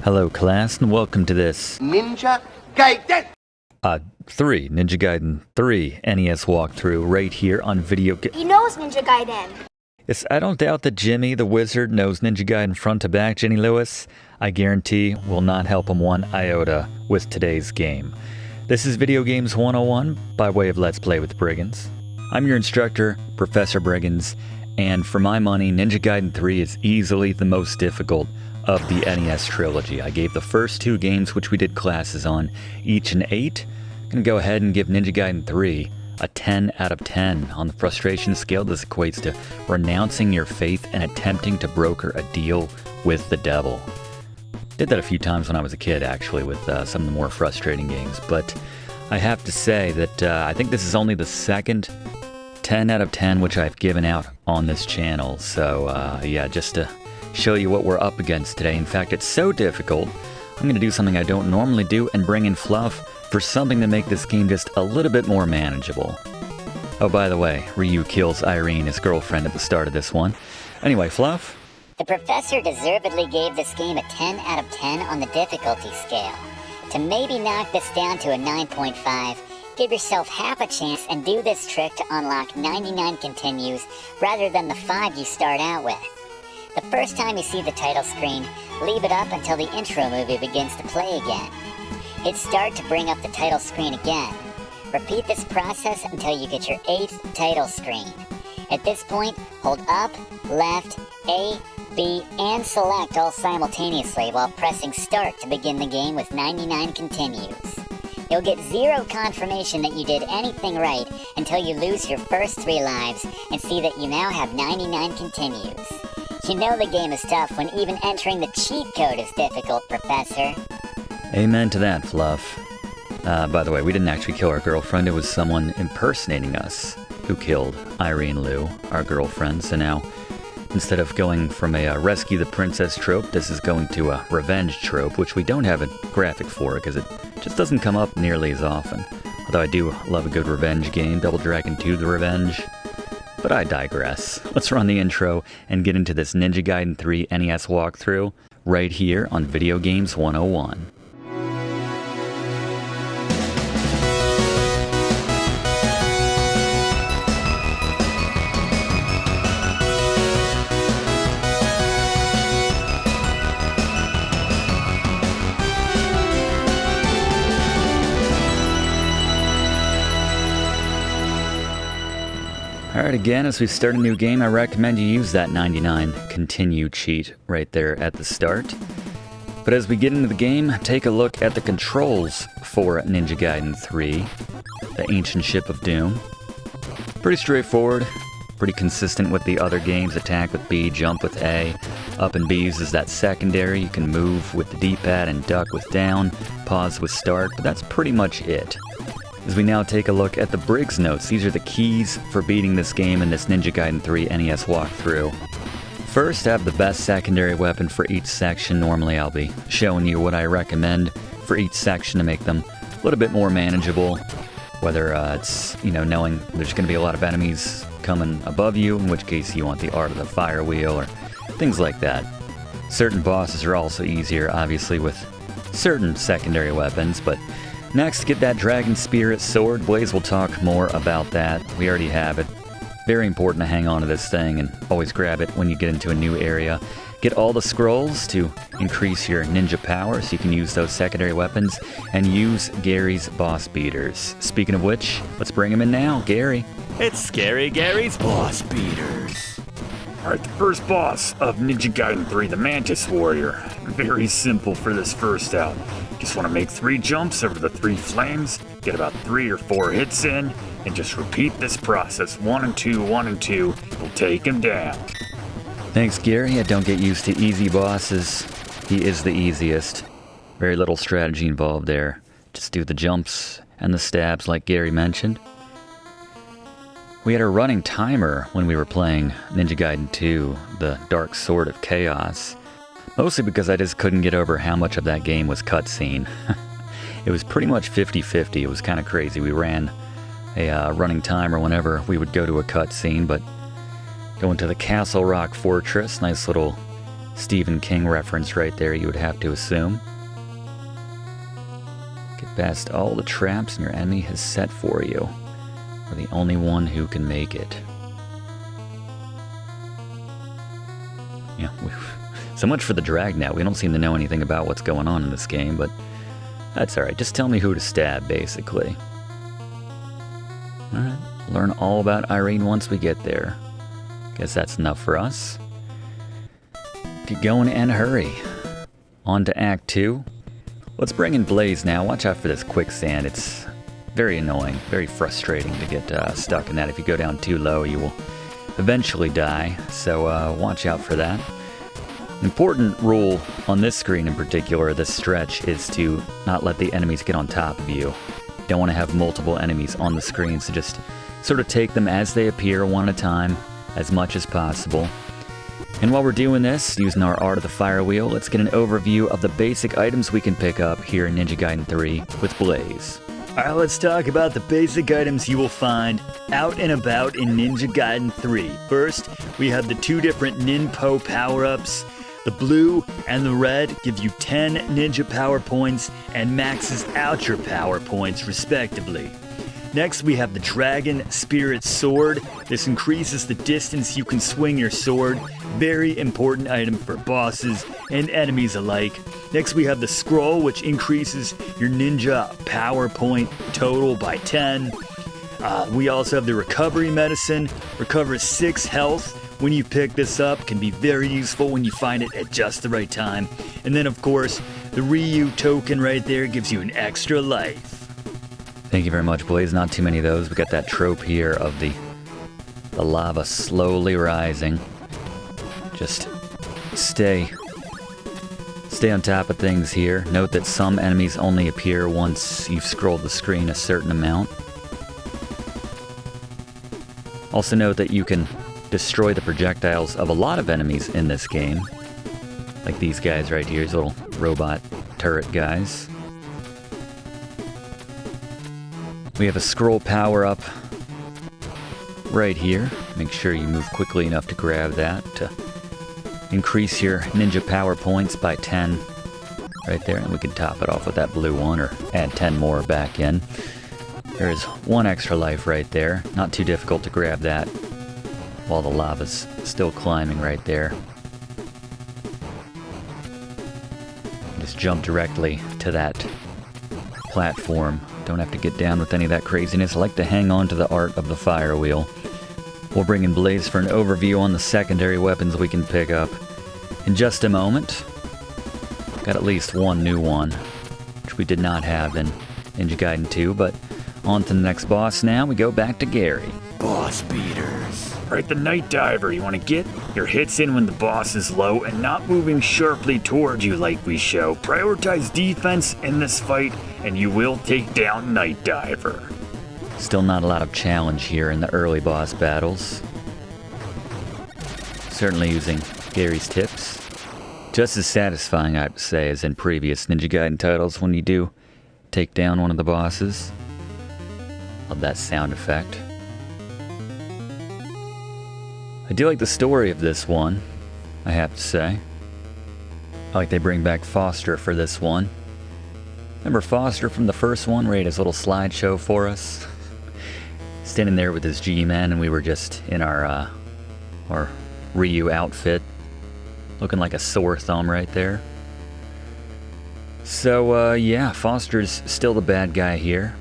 Hello class, and welcome to this Ninja Gaiden! Ninja Gaiden 3 NES walkthrough right here on video He knows Ninja Gaiden. Yes, I don't doubt that Jimmy the Wizard knows Ninja Gaiden front to back, Jenny Lewis. I guarantee will not help him one iota with today's game. This is Video Games 101 by way of Let's Play with Brigands. I'm your instructor, Professor Brigands, and for my money, Ninja Gaiden 3 is easily the most difficult of the NES trilogy. I gave the first two games, which we did classes on, each an 8. I'm going to go ahead and give Ninja Gaiden 3 a 10 out of 10. On the frustration scale, this equates to renouncing your faith and attempting to broker a deal with the devil. Did that a few times when I was a kid, actually, with some of the more frustrating games. But I have to say that I think this is only the second 10 out of 10 which I've given out on this channel. So yeah, just to show you what we're up against today. In fact, it's so difficult, I'm going to do something I don't normally do and bring in Fluff for something to make this game just a little bit more manageable. Oh, by the way, Ryu kills Irene, his girlfriend, at the start of this one. Anyway, Fluff? The professor deservedly gave this game a 10 out of 10 on the difficulty scale. To maybe knock this down to a 9.5, give yourself half a chance and do this trick to unlock 99 continues rather than the 5 you start out with. The first time you see the title screen, leave it up until the intro movie begins to play again. Hit start to bring up the title screen again. Repeat this process until you get your 8th title screen. At this point, hold up, left, A, B, and select all simultaneously while pressing start to begin the game with 99 continues. You'll get 0 confirmation that you did anything right until you lose your first 3 lives and see that you now have 99 continues. You know the game is tough when even entering the cheat code is difficult, Professor. Amen to that, Fluff. By the way, we didn't actually kill our girlfriend. It was someone impersonating us who killed Irene Liu, our girlfriend. So now, instead of going from a rescue the princess trope, this is going to a revenge trope, which we don't have a graphic for because it just doesn't come up nearly as often. Although I do love a good revenge game, Double Dragon 2 The Revenge. But I digress. Let's run the intro and get into this Ninja Gaiden 3 NES walkthrough right here on Video Games 101. Alright, again, as we start a new game, I recommend you use that 99 continue cheat right there at the start. But as we get into the game, take a look at the controls for Ninja Gaiden 3, the Ancient Ship of Doom. Pretty straightforward, pretty consistent with the other games. Attack with B, jump with A, up and B uses that secondary. You can move with the D-pad and duck with down, pause with start, but that's pretty much it. As we now take a look at the Briggs notes, these are the keys for beating this game in this Ninja Gaiden 3 NES walkthrough. First, have the best secondary weapon for each section. Normally I'll be showing you what I recommend for each section to make them a little bit more manageable. Whether it's, knowing there's going to be a lot of enemies coming above you, in which case you want the art of the fire wheel or things like that. Certain bosses are also easier, obviously, with certain secondary weapons, but next, get that Dragon Spirit Sword. Blaze will talk more about that. We already have it. Very important to hang on to this thing and always grab it when you get into a new area. Get all the scrolls to increase your ninja power so you can use those secondary weapons, and use Gary's boss beaters. Speaking of which, let's bring him in now. Gary. It's Scary Gary's boss beaters. Alright, the first boss of Ninja Gaiden 3, the Mantis Warrior. Very simple for this first out. Just want to make 3 jumps over the 3 flames, get about 3 or 4 hits in, and just repeat this process. 1 and 2, 1 and 2, will take him down. Thanks, Gary. I don't get used to easy bosses. He is the easiest. Very little strategy involved there. Just do the jumps and the stabs like Gary mentioned. We had a running timer when we were playing Ninja Gaiden 2, the Dark Sword of Chaos. Mostly because I just couldn't get over how much of that game was cutscene. It was pretty much 50-50. It was kind of crazy. We ran a running timer whenever we would go to a cutscene, but going to the Castle Rock Fortress, nice little Stephen King reference right there, you would have to assume. Get past all the traps your enemy has set for you. We're the only one who can make it. Yeah, so much for the dragnet. We don't seem to know anything about what's going on in this game, but that's alright. Just tell me who to stab, basically. Alright, learn all about Irene once we get there. Guess that's enough for us. Get going and hurry. On to Act 2. Let's bring in Blaze now. Watch out for this quicksand. It's very annoying, very frustrating to get stuck in that. If you go down too low, you will eventually die, so watch out for that. An important rule on this screen in particular, this stretch, is to not let the enemies get on top of you. You don't want to have multiple enemies on the screen, so just sort of take them as they appear, one at a time, as much as possible. And while we're doing this, using our Art of the Fire Wheel, let's get an overview of the basic items we can pick up here in Ninja Gaiden 3 with Blaze. Alright, let's talk about the basic items you will find out and about in Ninja Gaiden 3. First, we have the two different Ninpo power-ups. The blue and the red give you 10 ninja power points and maxes out your power points respectively. Next, we have the Dragon Spirit Sword. This increases the distance you can swing your sword. Very important item for bosses and enemies alike. Next, we have the Scroll, which increases your ninja power point total by 10. We also have the Recovery Medicine. Recovers 6 health when you pick this up. Can be very useful when you find it at just the right time. And then, of course, the Ryu token right there gives you an extra life. Thank you very much, Blaze. Not too many of those. We got that trope here of the lava slowly rising. Just stay on top of things here. Note that some enemies only appear once you've scrolled the screen a certain amount. Also note that you can destroy the projectiles of a lot of enemies in this game. Like these guys right here, these little robot turret guys. We have a scroll power-up right here. Make sure you move quickly enough to grab that to increase your ninja power points by 10 right there. And we can top it off with that blue one or add 10 more back in. There's one extra life right there. Not too difficult to grab that while the lava's still climbing right there. Just jump directly to that platform. Don't have to get down with any of that craziness. I like to hang on to the Art of the Fire Wheel. We'll bring in Blaze for an overview on the secondary weapons we can pick up in just a moment. Got at least one new one, which we did not have in Ninja Gaiden 2, but on to the next boss now. We go back to Gary. Boss beaters. Alright, the Night Diver. You want to get your hits in when the boss is low and not moving sharply towards you like we show. Prioritize defense in this fight and you will take down Night Diver. Still not a lot of challenge here in the early boss battles. Certainly using Gary's tips. Just as satisfying, I would say, as in previous Ninja Gaiden titles when you do take down one of the bosses. Love that sound effect. I do like the story of this one, I have to say. I like they bring back Foster for this one. Remember Foster from the first one where he had his little slideshow for us? Standing there with his G-Man and we were just in our Ryu outfit. Looking like a sore thumb right there. So, yeah, Foster's still the bad guy here.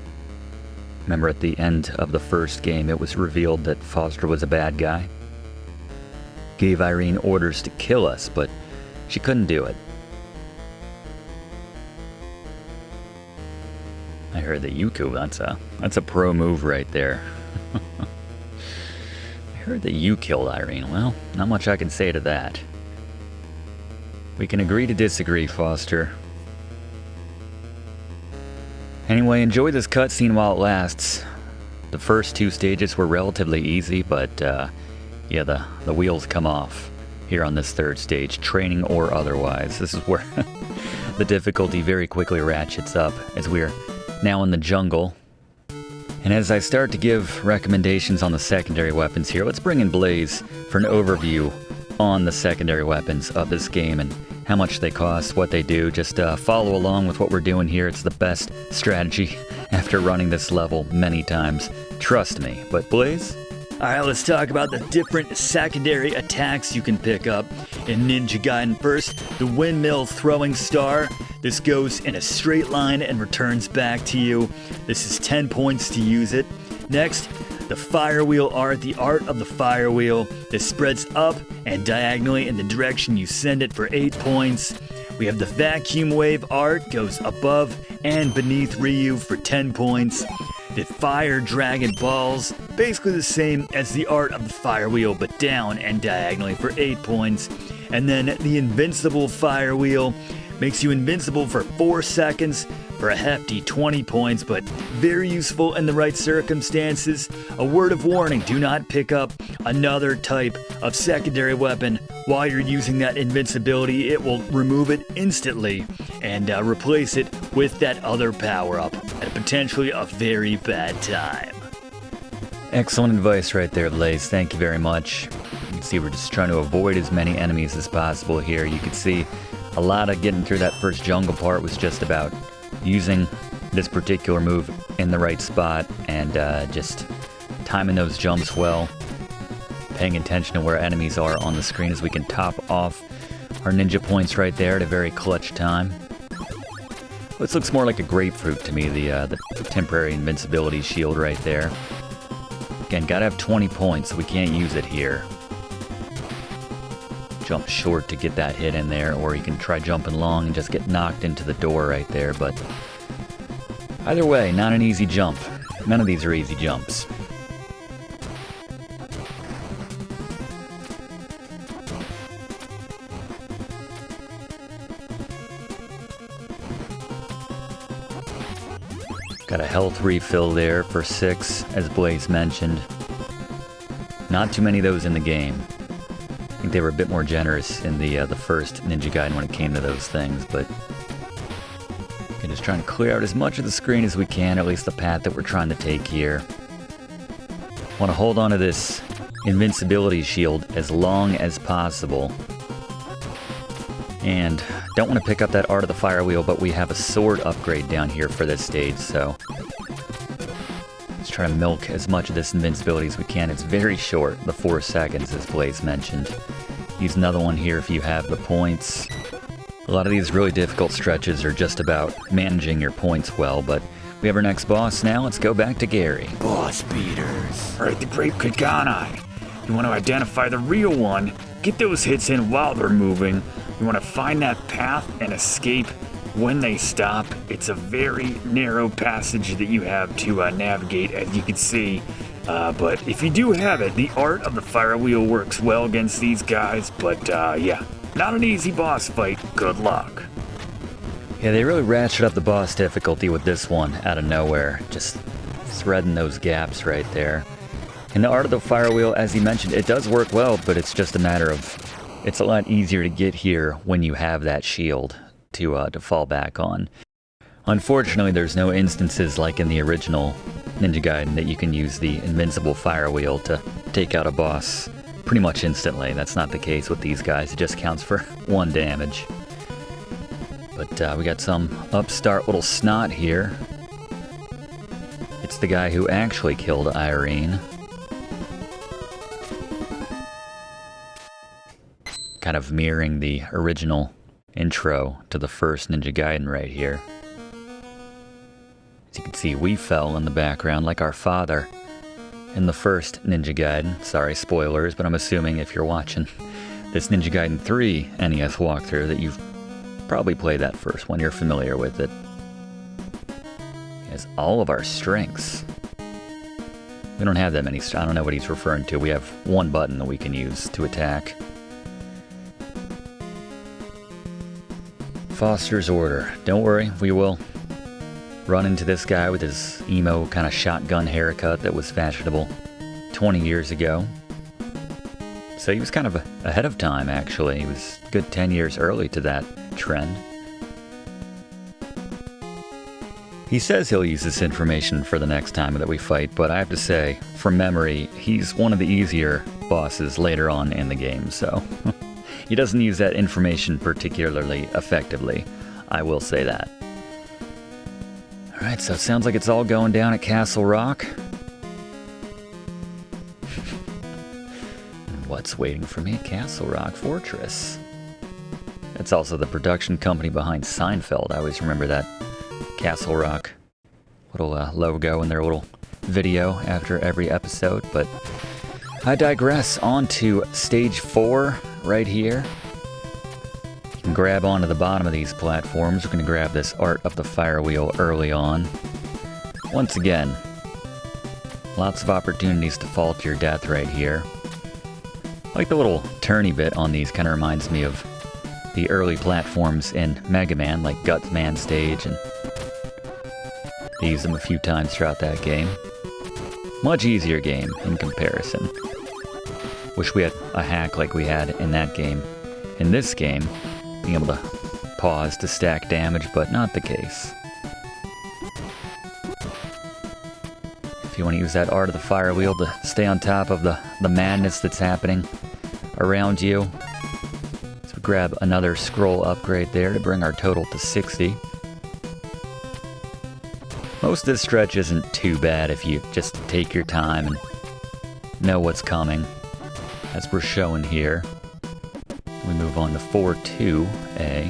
Remember at the end of the first game it was revealed that Foster was a bad guy. Gave Irene orders to kill us, but she couldn't do it. I heard the Yuku, that's a pro move right there. I heard that you killed Irene. Well, not much I can say to that. We can agree to disagree, Foster. Anyway, enjoy this cutscene while it lasts. The first 2 stages were relatively easy, but yeah, the wheels come off here on this 3rd stage, training or otherwise. This is where the difficulty very quickly ratchets up as we're now in the jungle. And as I start to give recommendations on the secondary weapons here, let's bring in Blaze for an overview on the secondary weapons of this game and how much they cost, what they do. Just follow along with what we're doing here. It's the best strategy after running this level many times. Trust me. But Blaze? Alright, let's talk about the different secondary attacks you can pick up in Ninja Gaiden. First, the windmill throwing star. This goes in a straight line and returns back to you. This is 10 points to use it. Next, the fire wheel art. The art of the fire wheel. This spreads up and diagonally in the direction you send it for 8 points. We have the vacuum wave art. Goes above and beneath Ryu for 10 points. The fire dragon balls, basically the same as the art of the fire wheel, but down and diagonally for 8 points. And then the invincible fire wheel makes you invincible for 4 seconds for a hefty 20 points, but very useful in the right circumstances. A word of warning, do not pick up another type of secondary weapon while you're using that invincibility. It will remove it instantly and replace it with that other power-up at potentially a very bad time. Excellent advice right there, Blaze. Thank you very much. You can see we're just trying to avoid as many enemies as possible here. You can see a lot of getting through that first jungle part was just about using this particular move in the right spot and just timing those jumps well, paying attention to where enemies are on the screen as we can top off our ninja points right there at a very clutch time. This looks more like a grapefruit to me, the temporary invincibility shield right there. Again, gotta have 20 points, so we can't use it here. Jump short to get that hit in there, or you can try jumping long and just get knocked into the door right there, but either way, not an easy jump. None of these are easy jumps. Got a health refill there for 6, as Blaze mentioned. Not too many of those in the game. I think they were a bit more generous in the first Ninja Gaiden when it came to those things, but we're just trying to clear out as much of the screen as we can, at least the path that we're trying to take here. Want to hold on to this invincibility shield as long as possible. And don't want to pick up that Art of the Fire Wheel, but we have a sword upgrade down here for this stage, so let's try to milk as much of this invincibility as we can. It's very short, the 4 seconds, as Blaze mentioned. Use another one here if you have the points. A lot of these really difficult stretches are just about managing your points well, but we have our next boss now. Let's go back to Gary. Boss beaters. Alright, the great Koganei. You want to identify the real one, get those hits in while they're moving. You want to find that path and escape when they stop. It's a very narrow passage that you have to navigate, as you can see. But if you do have it, the art of the fire wheel works well against these guys. But yeah, not an easy boss fight. Good luck. Yeah, they really ratchet up the boss difficulty with this one out of nowhere. Just threading those gaps right there. And the art of the fire wheel, as he mentioned, it does work well, but it's just a matter of, it's a lot easier to get here when you have that shield to fall back on. Unfortunately, there's no instances like in the original Ninja Gaiden that you can use the invincible fire wheel to take out a boss pretty much instantly. That's not the case with these guys. It just counts for 1 damage. But we got some upstart little snot here. It's the guy who actually killed Irene. Kind of mirroring the original intro to the first Ninja Gaiden right here. As you can see, we fell in the background like our father in the first Ninja Gaiden. Sorry, spoilers, but I'm assuming if you're watching this Ninja Gaiden 3 NES walkthrough that you've probably played that first one, you're familiar with it. He has all of our strengths. We don't have that many, I don't know what he's referring to. We have 1 button that we can use to attack. Foster's order. Don't worry, we will run into this guy with his emo kind of shotgun haircut that was fashionable 20 years ago. So he was kind of ahead of time, actually. He was a good 10 years early to that trend. He says he'll use this information for the next time that we fight, but I have to say, from memory, he's one of the easier bosses later on in the game, so he doesn't use that information particularly effectively, I will say that. Alright, so it sounds like it's all going down at Castle Rock. What's waiting for me at Castle Rock Fortress? It's also the production company behind Seinfeld. I always remember that Castle Rock little logo in their little video after every episode, but I digress. On to stage 4 right here. You can grab onto the bottom of these platforms. We're going to grab this Art of the Fire Wheel early on. Once again, lots of opportunities to fall to your death right here. I like the little turny bit on these, kind of reminds me of the early platforms in Mega Man, like Gutsman stage, and I used them a few times throughout that game. Much easier game in comparison. Wish we had a hack like we had in that game. In this game, being able to pause to stack damage, but not the case. If you want to use that Art of the Fire Wheel to stay on top of the madness that's happening around you. So grab another scroll upgrade there to bring our total to 60. Most of this stretch isn't too bad if you just take your time and know what's coming, as we're showing here. We move on to 4-2A.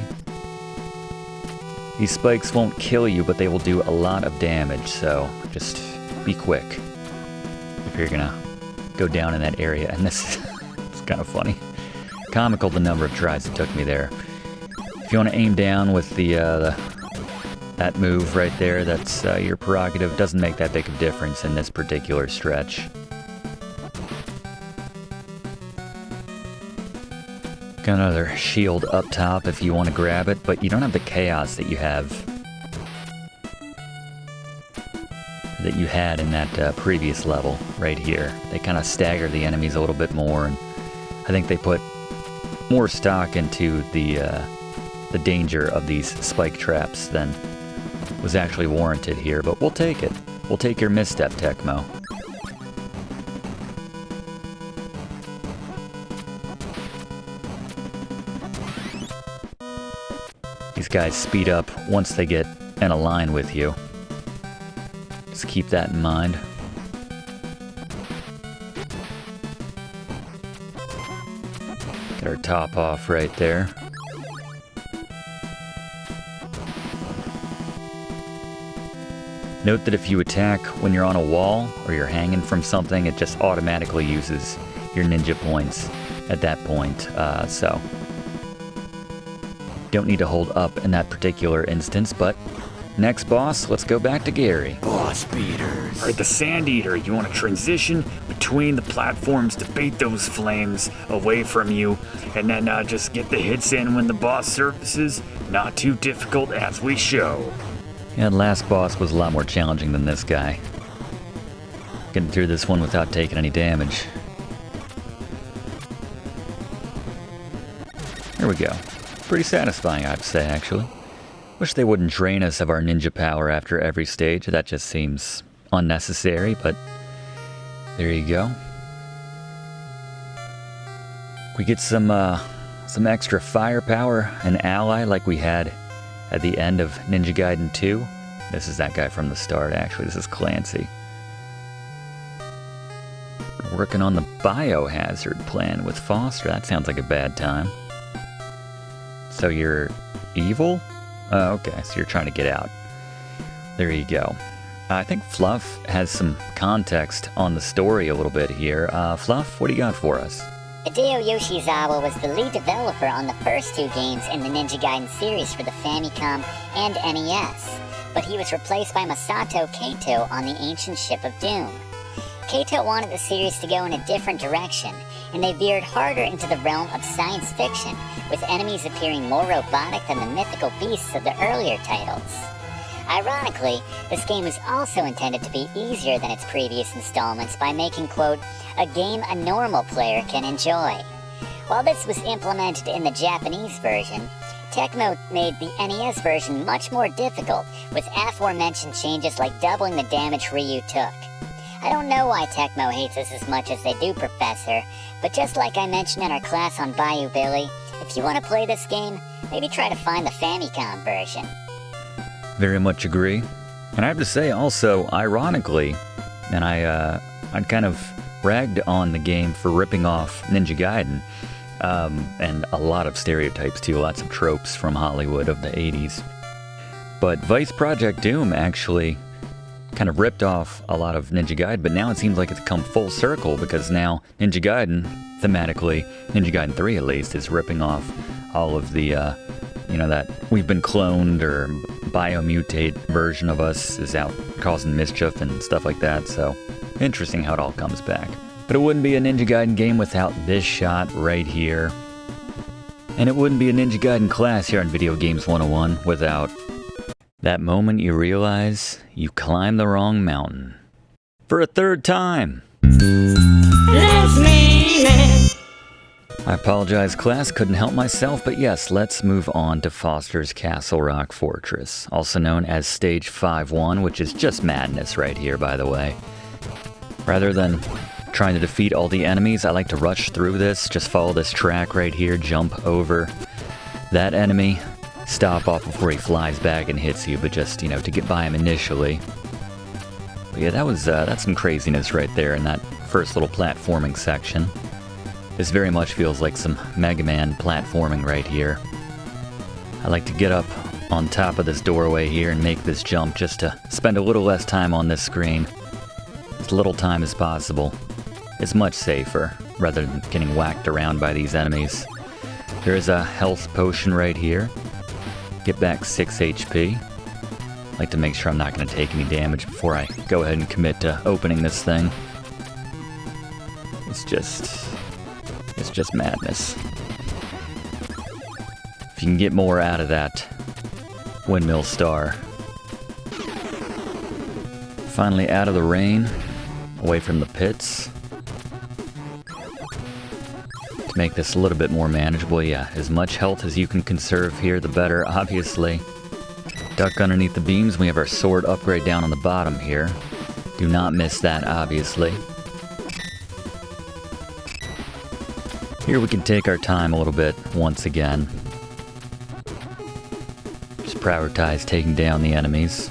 These spikes won't kill you, but they will do a lot of damage, so just be quick if you're gonna go down in that area. And this is kind of funny. Comical the number of tries it took me there. If you want to aim down with that move right there, that's your prerogative. Doesn't make that big of a difference in this particular stretch. Got another shield up top if you want to grab it, but you don't have the chaos that you had in that previous level right here. They kind of stagger the enemies a little bit more, and I think they put more stock into the danger of these spike traps than was actually warranted here, but we'll take it. We'll take your misstep, Tecmo. These guys speed up once they get in a line with you. Just keep that in mind. Get our top off right there. Note that if you attack when you're on a wall or you're hanging from something, it just automatically uses your ninja points at that point, so don't need to hold up in that particular instance. But next boss, let's go back to Gary. Boss beaters. Alright, the Sandeater. You want to transition between the platforms to bait those flames away from you, and then just get the hits in when the boss surfaces. Not too difficult, as we show. Yeah, the last boss was a lot more challenging than this guy. Getting through this one without taking any damage. There we go. Pretty satisfying, I'd say, actually. Wish they wouldn't drain us of our ninja power after every stage. That just seems unnecessary, but there you go. We get some extra firepower, an ally like we had at the end of Ninja Gaiden 2. This is that guy from the start, actually. This is Clancy. Working on the biohazard plan with Foster. That sounds like a bad time. So you're evil? Oh, okay, so you're trying to get out. There you go. I think Fluff has some context on the story a little bit here. Fluff, what do you got for us? Hideo Yoshizawa was the lead developer on the first 2 games in the Ninja Gaiden series for the Famicom and NES, but he was replaced by Masato Kato on the Ancient Ship of Doom. Kato wanted the series to go in a different direction, and they veered harder into the realm of science fiction, with enemies appearing more robotic than the mythical beasts of the earlier titles. Ironically, this game was also intended to be easier than its previous installments by making, quote, a game a normal player can enjoy. While this was implemented in the Japanese version, Tecmo made the NES version much more difficult, with aforementioned changes like doubling the damage Ryu took. I don't know why Tecmo hates us as much as they do, Professor, but just like I mentioned in our class on Bayou Billy, if you want to play this game, maybe try to find the Famicom version. Very much agree. And I have to say also, ironically, and I'd kind of ragged on the game for ripping off Ninja Gaiden, and a lot of stereotypes too, lots of tropes from Hollywood of the 80s. But Vice Project Doom actually kind of ripped off a lot of Ninja Gaiden, but now it seems like it's come full circle because now Ninja Gaiden, thematically, Ninja Gaiden 3 at least, is ripping off all of the, that we've been cloned or biomutate version of us is out causing mischief and stuff like that, so interesting how it all comes back. But it wouldn't be a Ninja Gaiden game without this shot right here. And it wouldn't be a Ninja Gaiden class here on Video Games 101 without that moment you realize you climbed the wrong mountain. For a third time! I apologize, class, couldn't help myself, but yes, let's move on to Foster's Castle Rock Fortress, also known as Stage 5-1, which is just madness right here, by the way. Rather than trying to defeat all the enemies, I like to rush through this, just follow this track right here, jump over that enemy, stop off before he flies back and hits you, but just, to get by him initially. But yeah, that's some craziness right there in that first little platforming section. This very much feels like some Mega Man platforming right here. I like to get up on top of this doorway here and make this jump just to spend a little less time on this screen. As little time as possible. It's much safer, rather than getting whacked around by these enemies. There is a health potion right here. Get back 6 HP. I like to make sure I'm not going to take any damage before I go ahead and commit to opening this thing. It's just madness. If you can get more out of that windmill star. Finally out of the rain, away from the pits. To make this a little bit more manageable, yeah, as much health as you can conserve here, the better, obviously. Duck underneath the beams, we have our sword upgrade down on the bottom here. Do not miss that, obviously. Here we can take our time a little bit once again. Just prioritize taking down the enemies.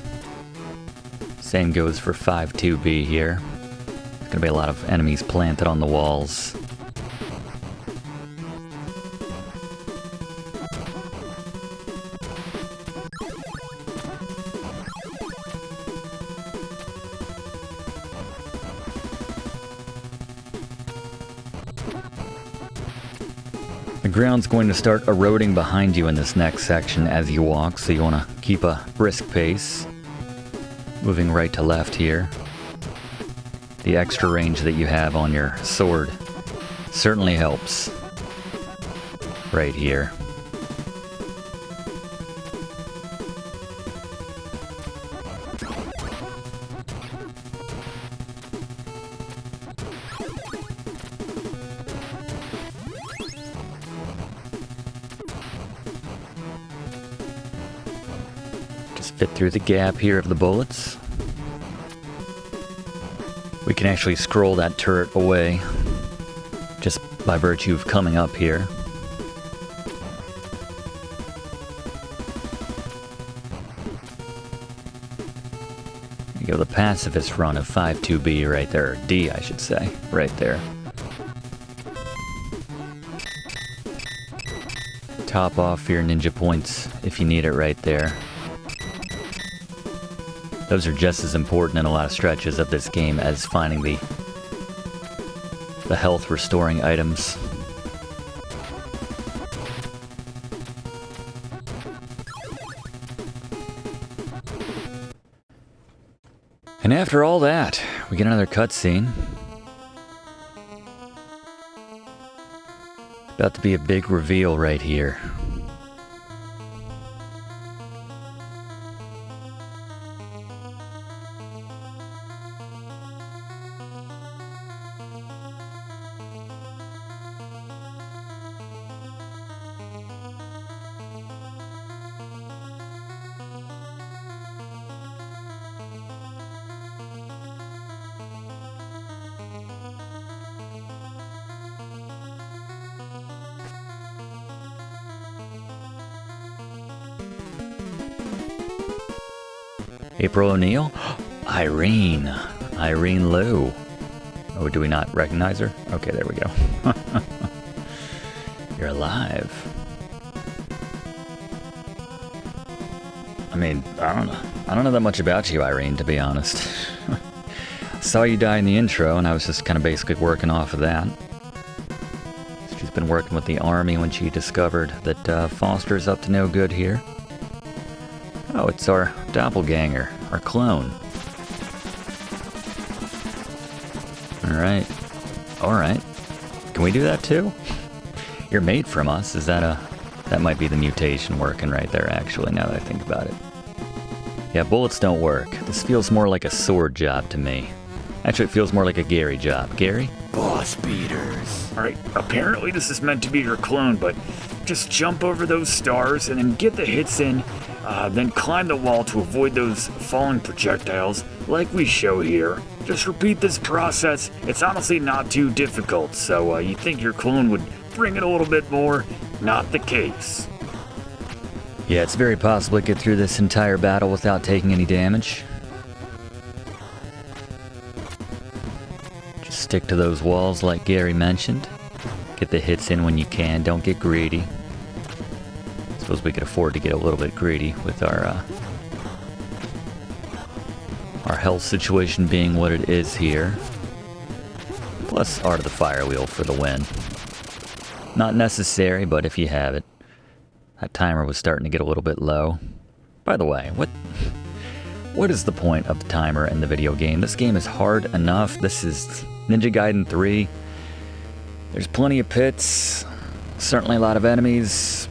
Same goes for 5-2B here. There's gonna be a lot of enemies planted on the walls. The ground's going to start eroding behind you in this next section as you walk, so you want to keep a brisk pace. Moving right to left here. The extra range that you have on your sword certainly helps. Right here. Fit through the gap here of the bullets. We can actually scroll that turret away just by virtue of coming up here. There you go, the pacifist run of 5-2B right there, or D I should say, right there. Top off your ninja points if you need it right there. Those are just as important in a lot of stretches of this game as finding the health restoring items. And after all that, we get another cutscene. About to be a big reveal right here. April O'Neil? Irene. Irene Liu. Oh, do we not recognize her? Okay, there we go. You're alive. I mean, I don't know. I don't know that much about you, Irene, to be honest. Saw you die in the intro, and I was just kind of basically working off of that. She's been working with the army when she discovered that Foster's up to no good here. Oh, it's our doppelganger, our clone. Alright. Alright. Can we do that too? You're made from us. Is that a... That might be the mutation working right there, actually, now that I think about it. Yeah, bullets don't work. This feels more like a sword job to me. Actually, it feels more like a Gary job. Gary? Boss beaters. Alright, apparently this is meant to be your clone, but just jump over those stars and then get the hits in, then climb the wall to avoid those falling projectiles, like we show here. Just repeat this process. It's honestly not too difficult, so you think your clone would bring it a little bit more? Not the case. Yeah, it's very possible to get through this entire battle without taking any damage. Just stick to those walls like Gary mentioned. Get the hits in when you can, don't get greedy. Suppose we could afford to get a little bit greedy with our health situation being what it is here. Plus Art of the Fire Wheel for the win. Not necessary, but if you have it. That timer was starting to get a little bit low. By the way, what is the point of the timer in the video game? This game is hard enough. This is Ninja Gaiden 3. There's plenty of pits, certainly a lot of enemies,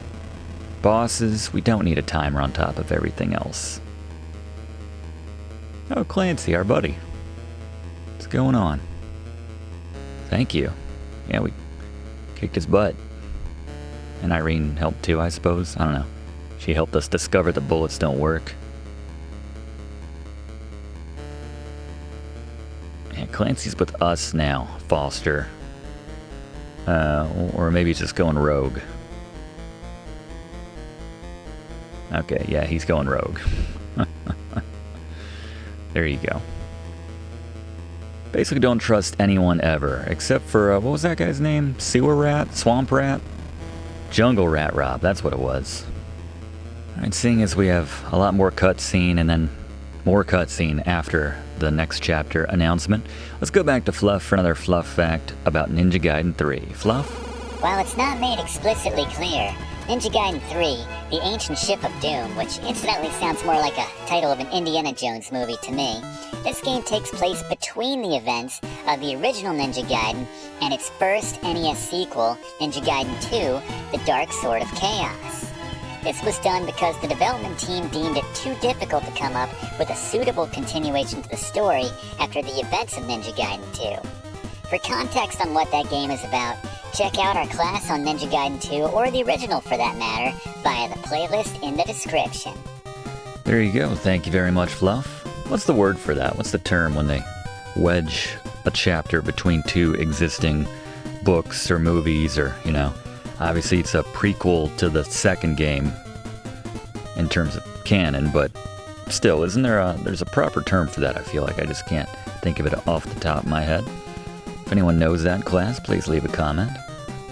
bosses. We don't need a timer on top of everything else. Oh, Clancy, our buddy. What's going on? Thank you. Yeah, we kicked his butt. And Irene helped too, I suppose. I don't know. She helped us discover that bullets don't work. Yeah, Clancy's with us now, Foster. Or maybe he's just going rogue. Okay, yeah, he's going rogue. There you go. Basically don't trust anyone ever, except for, what was that guy's name? Sewer Rat? Swamp Rat? Jungle Rat Rob, that's what it was. Alright, seeing as we have a lot more cutscene and then more cutscene after the next chapter announcement, let's go back to Fluff for another Fluff fact about Ninja Gaiden 3. Fluff? While it's not made explicitly clear, Ninja Gaiden 3, The Ancient Ship of Doom, which incidentally sounds more like a title of an Indiana Jones movie to me, this game takes place between the events of the original Ninja Gaiden and its first NES sequel, Ninja Gaiden 2, The Dark Sword of Chaos. This was done because the development team deemed it too difficult to come up with a suitable continuation to the story after the events of Ninja Gaiden 2. For context on what that game is about, check out our class on Ninja Gaiden 2, or the original for that matter, via the playlist in the description. There you go. Thank you very much, Fluff. What's the word for that? What's the term when they wedge a chapter between two existing books or movies or, you know, obviously it's a prequel to the second game in terms of canon, but still, isn't there there's a proper term for that? I feel like I just can't think of it off the top of my head. If anyone knows that, class, please leave a comment.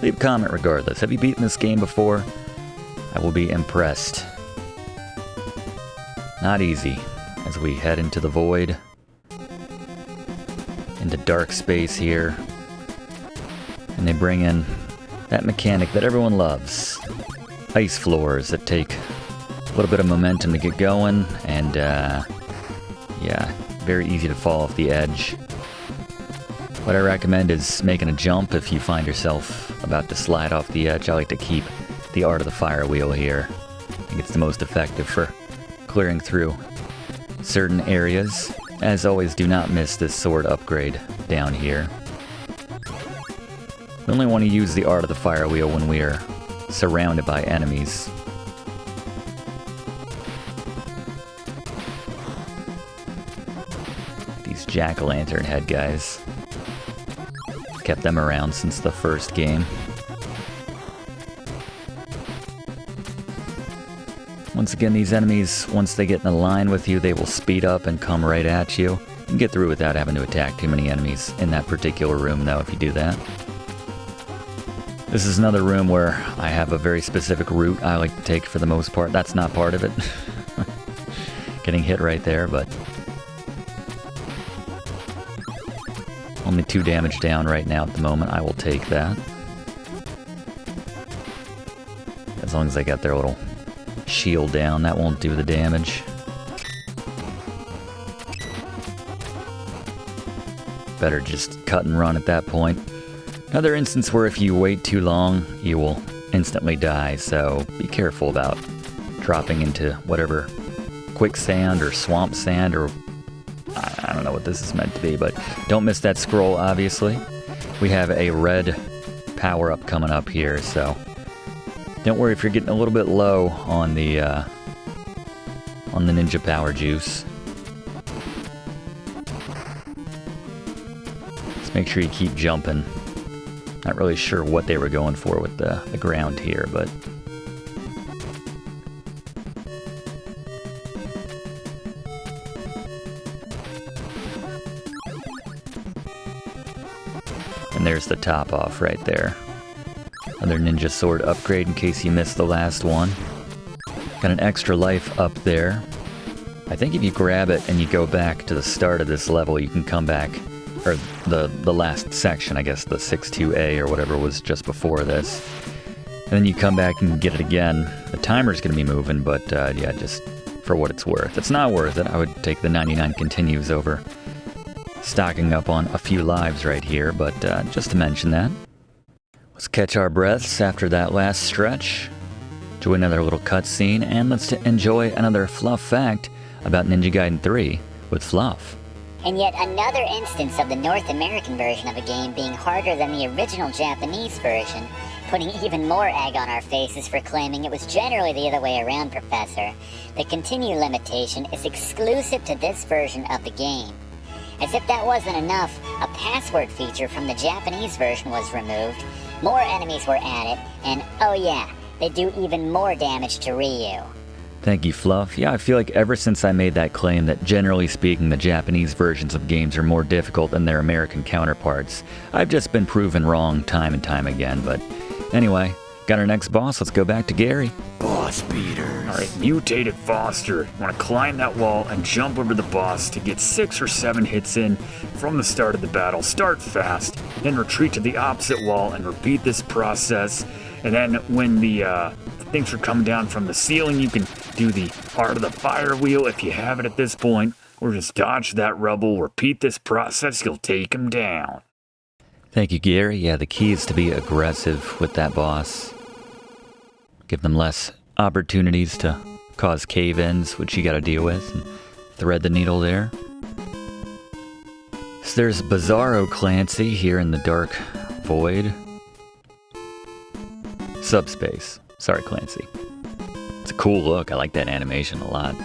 Leave a comment regardless. Have you beaten this game before? I will be impressed. Not easy as we head into the void, into dark space here, and they bring in that mechanic that everyone loves. Ice floors that take a little bit of momentum to get going, and yeah, very easy to fall off the edge. What I recommend is making a jump if you find yourself about to slide off the edge. I like to keep the Art of the Fire Wheel here. I think it's the most effective for clearing through certain areas. As always, do not miss this sword upgrade down here. We only want to use the Art of the Fire Wheel when we are surrounded by enemies. These jack-o'-lantern head guys. Kept them around since the first game. Once again, these enemies, once they get in a line with you, they will speed up and come right at you. You can get through without having to attack too many enemies in that particular room, though, if you do that. This is another room where I have a very specific route I like to take for the most part. That's not part of it. Getting hit right there, but only 2 damage down right now at the moment. I will take that. As long as they got their little shield down, that won't do the damage. Better just cut and run at that point. Another instance where if you wait too long, you will instantly die, so be careful about dropping into whatever quicksand or swamp sand, or I don't know what this is meant to be, but don't miss that scroll, obviously. We have a red power-up coming up here, so don't worry if you're getting a little bit low on the ninja power juice. Just make sure you keep jumping. Not really sure what they were going for with the ground here, but and there's the top off right there. Another ninja sword upgrade in case you missed the last one. Got an extra life up there. I think if you grab it and you go back to the start of this level, you can come back, or the last section, I guess, the 6-2A or whatever was just before this. And then you come back and get it again. The timer's going to be moving, but yeah, just for what it's worth. It's not worth it. I would take the 99 continues over stocking up on a few lives right here, but just to mention that. Let's catch our breaths after that last stretch. Enjoy another little cutscene, and let's enjoy another Fluff fact about Ninja Gaiden 3 with Fluff. And yet another instance of the North American version of a game being harder than the original Japanese version, putting even more egg on our faces for claiming it was generally the other way around, Professor. The continue limitation is exclusive to this version of the game. As if that wasn't enough, a password feature from the Japanese version was removed, more enemies were added, and oh yeah, they do even more damage to Ryu. Thank you, Fluff. Yeah, I feel like ever since I made that claim that generally speaking the Japanese versions of games are more difficult than their American counterparts, I've just been proven wrong time and time again. But anyway, got our next boss. Let's go back to Gary. Boss beaters. Alright, Mutated Foster. You want to climb that wall and jump over the boss to get 6 or 7 hits in from the start of the battle. Start fast, then retreat to the opposite wall and repeat this process. And then when the things are coming down from the ceiling, you can do the art of the fire wheel if you have it at this point, or just dodge that rubble, repeat this process, you'll take him down. Thank you, Gary. Yeah, the key is to be aggressive with that boss. Give them less opportunities to cause cave-ins, which you gotta deal with, and thread the needle there. So there's Bizarro Clancy here in the Dark Void. Subspace. Sorry, Clancy. It's a cool look. I like that animation a lot.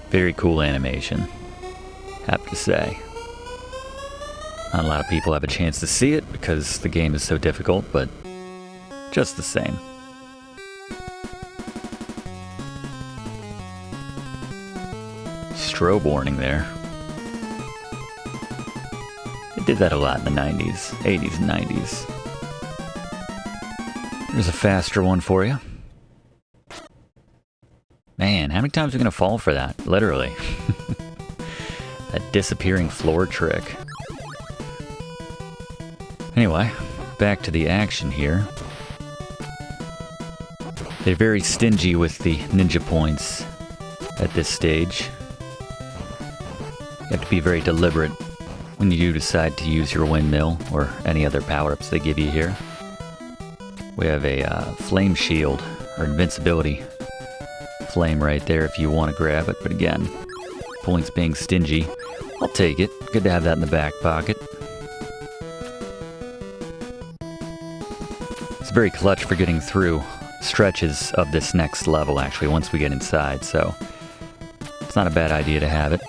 Very cool animation, have to say. Not a lot of people have a chance to see it because the game is so difficult, but just the same. Strobe warning there. Did that a lot in the 90s, 80s and 90s. Here's a faster one for you. Man, how many times are we gonna fall for that? Literally. That disappearing floor trick. Anyway, back to the action here. They're very stingy with the ninja points at this stage. You have to be very deliberate when you do decide to use your windmill or any other power-ups they give you here. We have a flame shield or invincibility flame right there if you want to grab it, but again, points being stingy, I'll take it. Good to have that in the back pocket. It's very clutch for getting through stretches of this next level, actually, once we get inside, so it's not a bad idea to have it.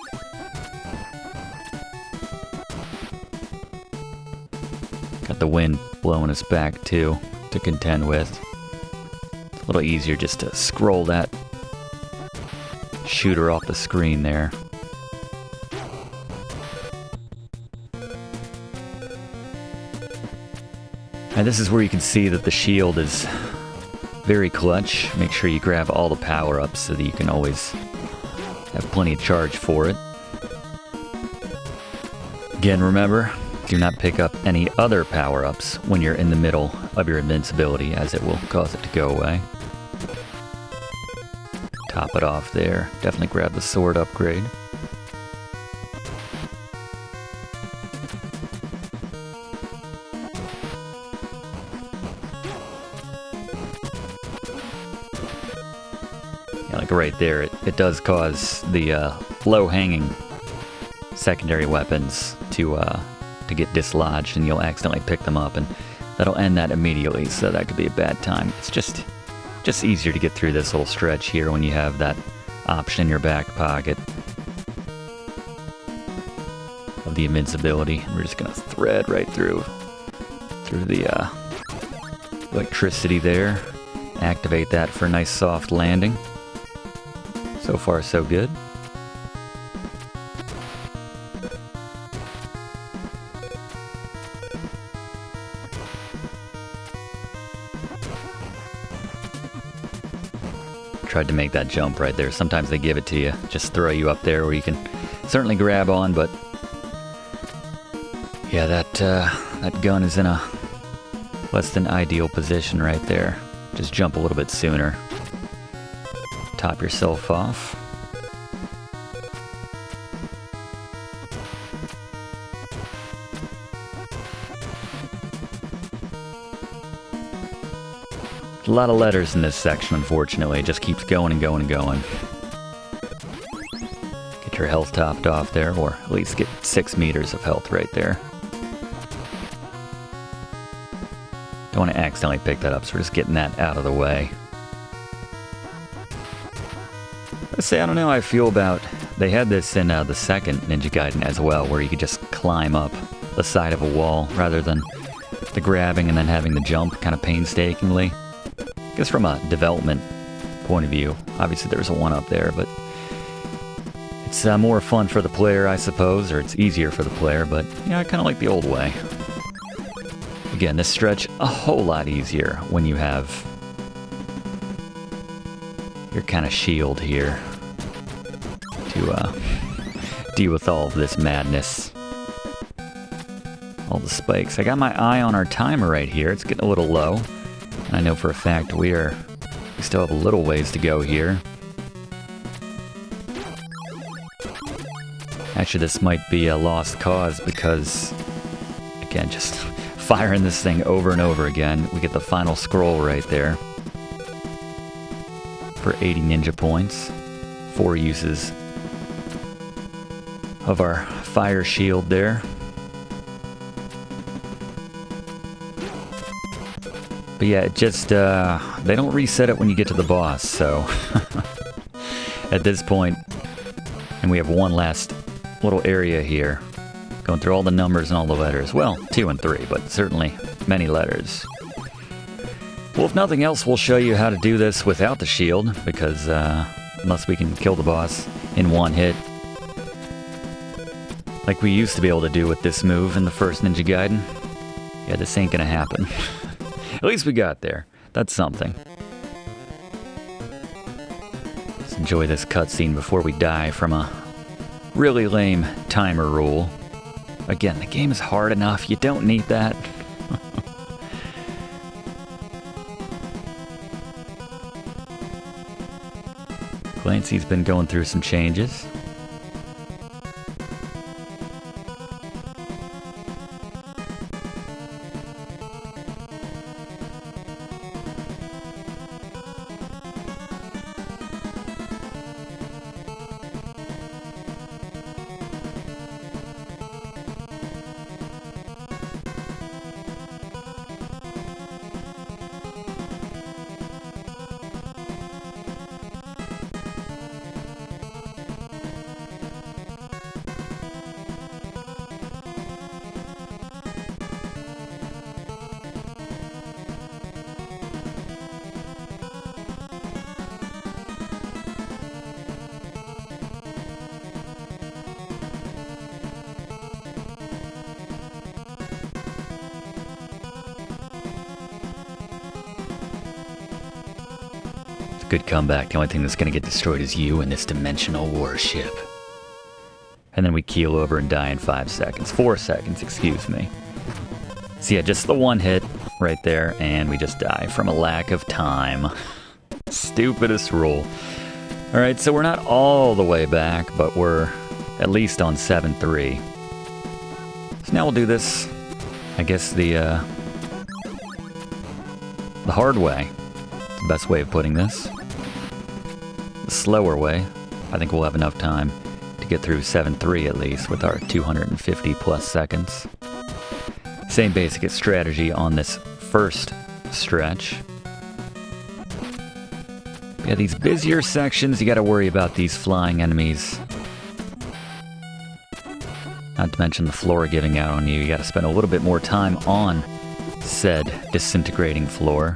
Got the wind blowing us back, too, to contend with. It's a little easier just to scroll that shooter off the screen there. And this is where you can see that the shield is very clutch. Make sure you grab all the power-ups so that you can always have plenty of charge for it. Again, remember, do not pick up any other power-ups when you're in the middle of your invincibility, as it will cause it to go away. Top it off there. Definitely grab the sword upgrade. Like right there, it does cause the low-hanging secondary weapons to get dislodged, and you'll accidentally pick them up, and that'll end that immediately, so that could be a bad time. It's just easier to get through this little stretch here when you have that option in your back pocket of the invincibility. We're just gonna thread right through the electricity there, activate that for a nice soft landing. So far, so good. Tried to make that jump right there. Sometimes they give it to you, just throw you up there where you can certainly grab on, but yeah, that gun is in a less than ideal position right there. Just jump a little bit sooner. Top yourself off. A lot of letters in this section, unfortunately. It just keeps going and going and going. Get your health topped off there, or at least get 6 meters of health right there. Don't want to accidentally pick that up, so we're just getting that out of the way. I don't know how I feel about, they had this in the second Ninja Gaiden as well, where you could just climb up the side of a wall rather than the grabbing and then having the jump kind of painstakingly. I guess from a development point of view, obviously there's a one up there, but it's more fun for the player, I suppose, or it's easier for the player, but yeah, I kind of like the old way. Again, this stretch a whole lot easier when you have your kind of shield here to deal with all of this madness. All the spikes. I got my eye on our timer right here. It's getting a little low. And I know for a fact we still have a little ways to go here. Actually, this might be a lost cause because, again, just firing this thing over and over again, we get the final scroll right there for 80 ninja points. 4 uses of our fire shield there. But yeah, it just, they don't reset it when you get to the boss, so at this point, and we have one last little area here, going through all the numbers and all the letters. Well, 2 and 3, but certainly many letters. Well, if nothing else, we'll show you how to do this without the shield, because unless we can kill the boss in one hit, like we used to be able to do with this move in the first Ninja Gaiden. Yeah, this ain't gonna happen. At least we got there. That's something. Let's enjoy this cutscene before we die from a really lame timer rule. Again, the game is hard enough. You don't need that. Clancy's been going through some changes. Good comeback. The only thing that's going to get destroyed is you and this dimensional warship. And then we keel over and die in 5 seconds. 4 seconds, excuse me. So yeah, just the one hit right there, and we just die from a lack of time. Stupidest rule. Alright, so we're not all the way back, but we're at least on 7-3. So now we'll do this, I guess, the hard way. The best way of putting this. The slower way. I think we'll have enough time to get through 7-3 at least with our 250 plus seconds. Same basic strategy on this first stretch. Yeah, these busier sections, you gotta worry about these flying enemies. Not to mention the floor giving out on you. You gotta spend a little bit more time on said disintegrating floor.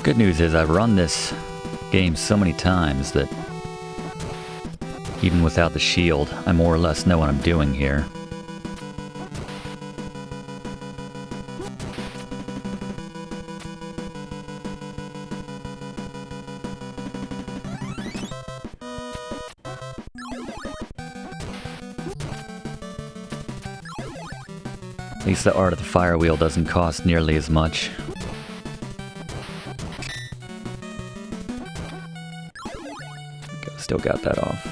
Good news is I've run this game so many times that even without the shield, I more or less know what I'm doing here. At least the art of the fire wheel doesn't cost nearly as much. Still got that off.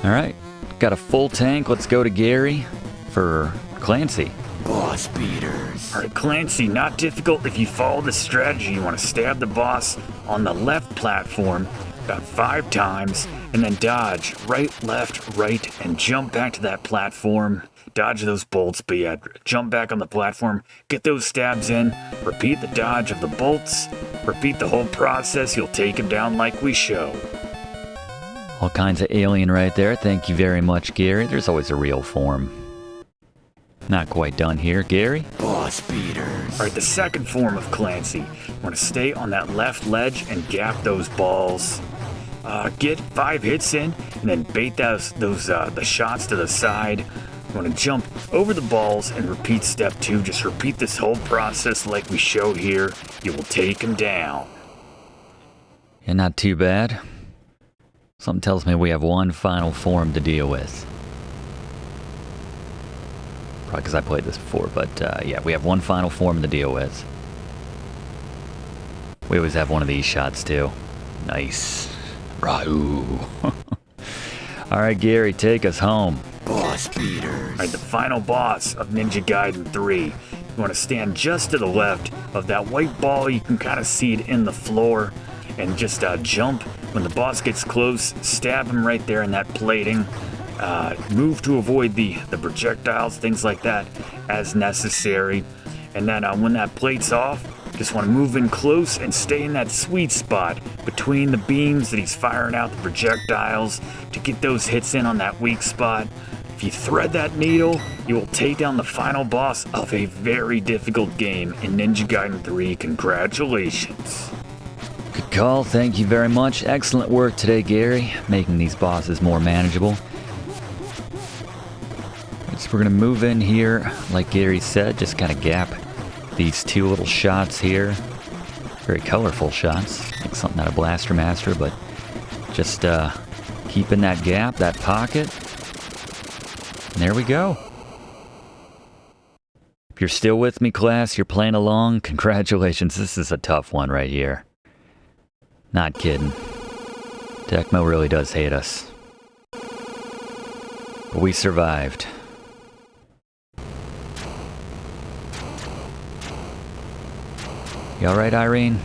Alright, got a full tank. Let's go to Gary for Clancy. Boss beaters. Alright, Clancy, not difficult if you follow the strategy. You want to stab the boss on the left platform about 5 times, and then dodge right, left, right, and jump back to that platform. Dodge those bolts, but yeah, jump back on the platform, get those stabs in, repeat the dodge of the bolts, repeat the whole process, you'll take him down like we show. All kinds of alien right there. Thank you very much, Gary. There's always a real form. Not quite done here, Gary. Boss beaters. Alright, the second form of Clancy. You want to stay on that left ledge and gap those balls. Get 5 hits in, and then bait the shots to the side. You want to jump over the balls and repeat step 2. Just repeat this whole process like we show here. You will take him down. Yeah, not too bad. Something tells me we have one final form to deal with. Probably because I played this before, but yeah, we have one final form to deal with. We always have one of these shots too. Nice. Rahu. Alright, Gary, take us home. Boss beaters. Alright, the final boss of Ninja Gaiden 3. You want to stand just to the left of that white ball. You can kind of see it in the floor. And just jump. When the boss gets close, stab him right there in that plating. Move to avoid the projectiles, things like that, as necessary. And then when that plate's off, just want to move in close and stay in that sweet spot between the beams that he's firing out the projectiles to get those hits in on that weak spot. If you thread that needle, you will take down the final boss of a very difficult game in Ninja Gaiden 3. Congratulations. Good call, thank you very much. Excellent work today, Gary, making these bosses more manageable. So we're going to move in here, like Gary said, just kind of gap these two little shots here. Very colorful shots, like something out of Blaster Master, but just keep in that gap, that pocket. And there we go. If you're still with me, class, you're playing along, congratulations. This is a tough one right here. Not kidding. Tecmo really does hate us. But we survived. You alright, Irene?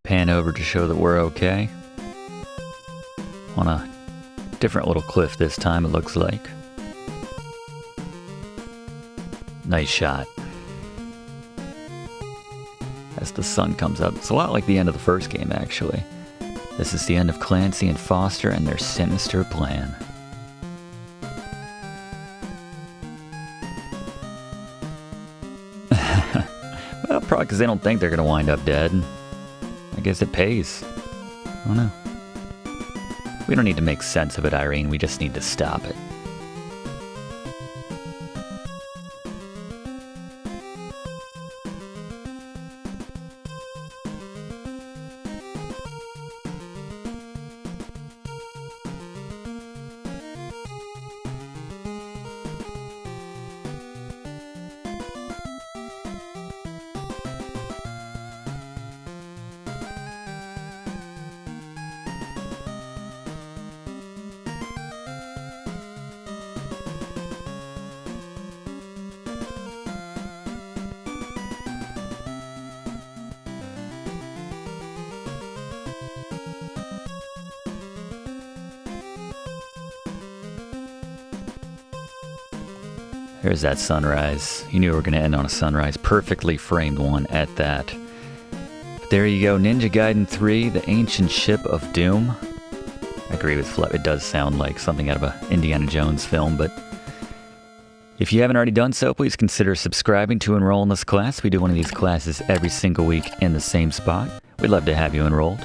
Pan over to show that we're okay. On a different little cliff this time, it looks like. Nice shot. As the sun comes up. It's a lot like the end of the first game, actually. This is the end of Clancy and Foster and their sinister plan. Well, probably because they don't think they're going to wind up dead. I guess it pays. I don't know. We don't need to make sense of it, Irene. We just need to stop it. There's that sunrise. You knew we were going to end on a sunrise. Perfectly framed one at that. But there you go. Ninja Gaiden 3, The Ancient Ship of Doom. I agree with Fluff. It does sound like something out of a Indiana Jones film, but if you haven't already done so, please consider subscribing to enroll in this class. We do one of these classes every single week in the same spot. We'd love to have you enrolled.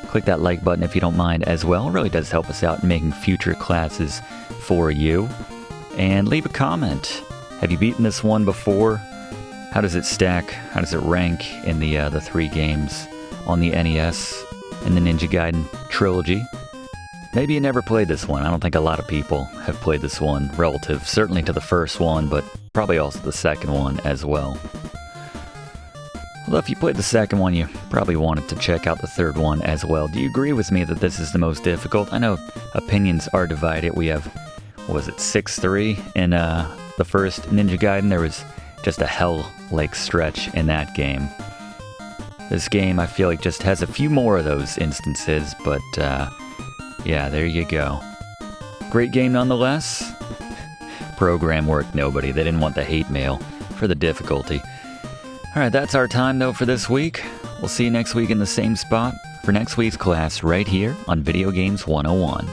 Click that like button if you don't mind as well. It really does help us out in making future classes for you. And leave a comment. Have you beaten this one before? How does it stack? How does it rank in the 3 games on the NES in the Ninja Gaiden trilogy? Maybe you never played this one. I don't think a lot of people have played this one relative, certainly to the first one, but probably also the second one as well. Well, if you played the second one, you probably wanted to check out the third one as well. Do you agree with me that this is the most difficult? I know opinions are divided. We have, what was it, 6-3 in the first Ninja Gaiden. There was just a hell-like stretch in that game. This game, I feel like, just has a few more of those instances, but yeah, there you go. Great game nonetheless. Program worked nobody. They didn't want the hate mail for the difficulty. Alright, that's our time though for this week. We'll see you next week in the same spot for next week's class right here on Video Games 101.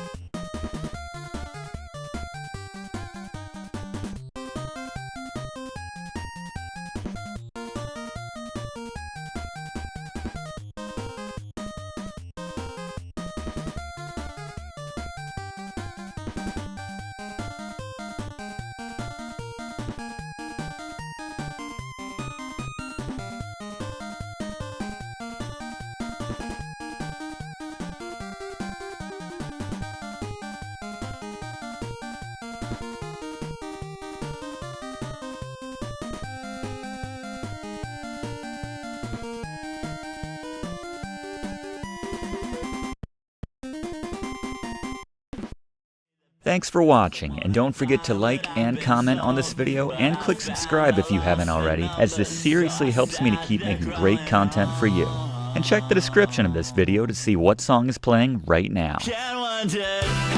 Thanks for watching, and don't forget to like and comment on this video, and click subscribe if you haven't already, as this seriously helps me to keep making great content for you. And check the description of this video to see what song is playing right now. Can't want it.